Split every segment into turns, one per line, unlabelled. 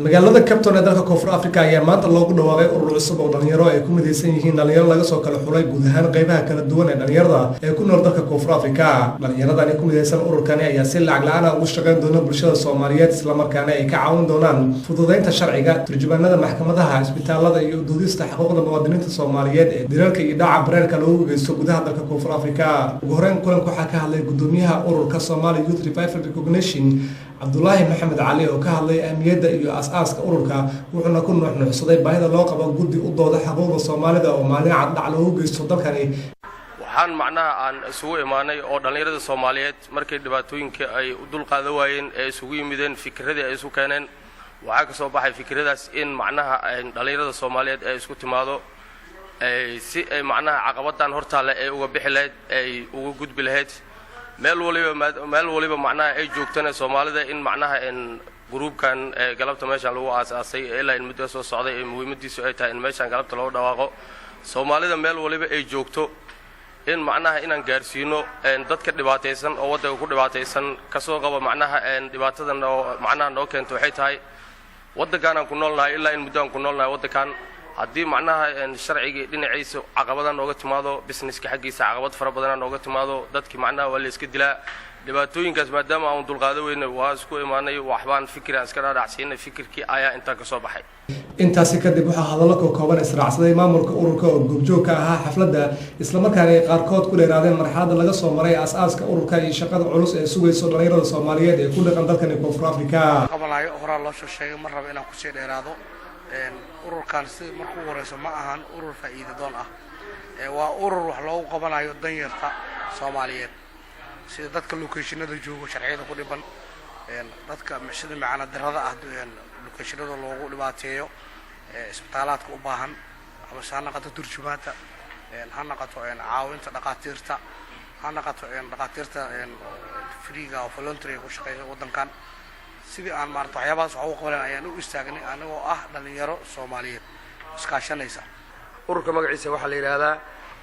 magaalada Cape Town ee dalka Koonfur Afrika ayaa maanta loogu dhawaaqay urur cusub oo dhalinyaro ay ku midaysan yihiin dhalinyaro laga soo kala xulay guud ahaan qaybaha kala duwan ee dhalinyarada ee ku nool dalka Koonfur Afrika. Dhalinyaradani ku midaysan ururkani ayaa si lacag la'aan ah ugu shaqayn doona bulshada Soomaaliyeed isla markaana ay ka caawin doonaan fududeynta sharciga, turjumaanada maxkamadaha, isbitaalada iyo doodista xuquuqda muwaadiniinta Soomaaliyeed ee dilalka iyo dhaca bareerka loogu geysto gudaha dalka Koonfur Afrika. Ugu horeyn kulanka waxaa ka hadlay gudoomiyaha ururka Somali Youth Revival Recognition Abdullahi Maxamed Ali oo ka hadlay ahmiyadda iyo asaaska ururka wuxuuna ku nuuxnuuxsaday baahida loo qabo guddi u dooda xuquuqda Soomaalida oo maalin cad dhac loogu geysto dalkani.
waxaan macnaha aan isugu imaanay oo dhalinyarada Soomaaliyeed markay dhibaatooyinka ay u dulqaadan waayeen ee isugu yimideen fikradii ay isu keeneen waxa ka soo baxay fikradaas in macnaha dhalinyarada Soomaaliyeed ay isku timaado si ay macnaha caqabadan hortaale ay uga bixi lahayd ay uga gudbi lahayd meel waliba macnaha ay joogtana Soomaalida in macnaha gruubkan galabta meeshan lagu aasaasay ilaa in muddo soo socday ee muhiimadiisu ay tahay in meeshan galabta loo dhawaaqo Soomaalida meel waliba ay joogto in macnaha inaan gaarsiino dadka dhibaataysan oo waddanka ku dhibaataysan ka soo qaba macnaha dhibaatadan oo macnaha noo keento waxay tahay waddankan aan ku noolnahay ilaa in muddo aan ku noolnahay waddankan haddii macnaha sharciga dhinaciisa caqabadan nooga timaado businesska xaqiisa caqabad fara badan nooga timaado dadkii macnaha waa la iska dilaa dhibaatooyinkaas maadaama aan dulqaado weynay waa isku imaanay waxbaan fikir aan iska dhaadhacsiinay fikirkii ayaa inta ka soo baxay
intaasi kadib waxaa hadallo kooban israacsaday maamulka ururka oo goobjoog ka ahaa xafladda isla markaana ay qaarkood ku dheeraadeen marxaladda laga soo maray asaaska ururka iyo shaqada culus ee sugayso dhalinyarada Soomaaliyeed ee ku dhaqan dalkani Koonfur Afrika.
qabanayo horaa loo soo sheegay mar raba inaan ku sii dheeraado ururkan si markuu horeyso ma ahan urur faa'iido doon ah waa urur wax loogu qabanayo danyarta Soomaaliyeed sida dadka locationada joogo sharciyada ku dhiban dadka sida macna darada ah locationada loogu dhibaateeyo isbitaalaadka u baahan ama saanaqada turjumaanta hanaqato caawinta dhaqaatiirta hanaqato dhaqaatiirta freega oo voluntary ku shaqeeya wadankan sidii aan maarto waxyaabahaas wax u qaban ayaan u istaagnay anagoo ah dhalinyaro Soomaaliyeed iskaashanaysa.
ururka magaciisa waxa la yiraahdaa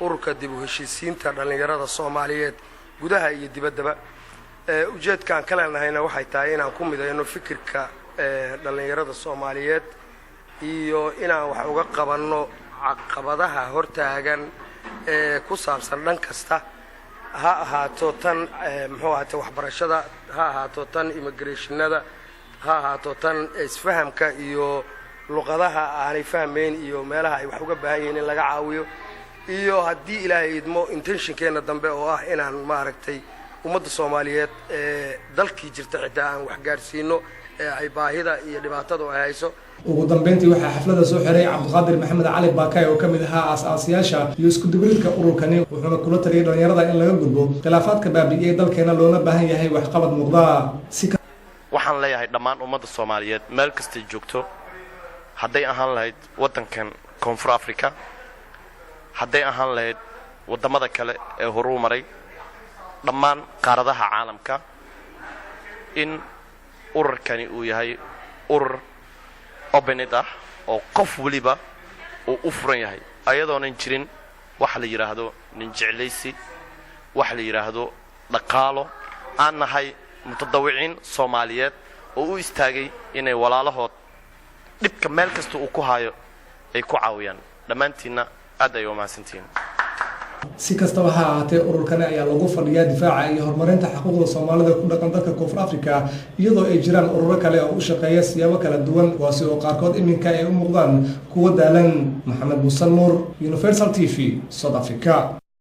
ururka dib u heshiisiinta dhalinyarada Soomaaliyeed gudaha iyo dibaddaba ujeedkan kala nahayna waxay tahay inaan ku midayno fikirka dhalinyarada Soomaaliyeed iyo inaan wax uga qabanno caqabadaha hortaagan ku saabsan dhan kasta ha ahaato tan muxuu ahaato waxbarashada ha ahaato tan immigrationada ha ahaato tan isfahamka iyo luqadaha aanay fahmeyn iyo meelaha ay wax uga baahan yihiin in laga caawiyo iyo haddii Ilaahay idmo intentionkeena dambe oo ah inaan maaragtay ummadda Soomaaliyeed dalkii jirta xitaa aan wax gaarsiino ay baahida iyo dhibaatada ay hayso.
ugu dambeyntii waxaa xafladda soo xiray Cabdiqaadir Maxamed Ali Baakay oo kamid ahaa aasaasiyaasha iyo isku dubridka ururkani wuxuuna kula taliyay dhalinyarada in laga gudbo khilaafaadka baabi'iyay dalkeena loona baahan yahay wax qabad muuqda.
waxaan leeyahay dhammaan ummadda Soomaaliyeed meel kasta joogto hadday ahaan lahayd waddankan Koonfur Afrika hadday ahaan lahayd wadamada kale ee horumaray dhammaan qaaradaha caalamka in ururkani uu yahay urur opened ah oo qof waliba uu u furan yahay ayadoonan jirin wax la yiraahdo nin jeclaysi wax la yiraahdo dhaqaalo aan nahay mutadawiciin Soomaaliyeed oo u istaagay inay walaalahood dhibka meel kasta uu ku hayo ay ku caawiyaan dhammaantiina aad ay u mahadsantiin.
si kastaba ha ahaatee ururkani ayaa lagu fadhiyaa difaaca iyo horumarinta xuquuqda Soomaalida ku dhaqan dalka Koonfur Afrika iyadoo ay jiraan ururo kale oo u shaqeeya siyaabo kala duwan kuwaas oo qaarkood iminka ay u muuqdaan kuwa daalan. Maxamed Musan Nuur, Universal TV, South Africa.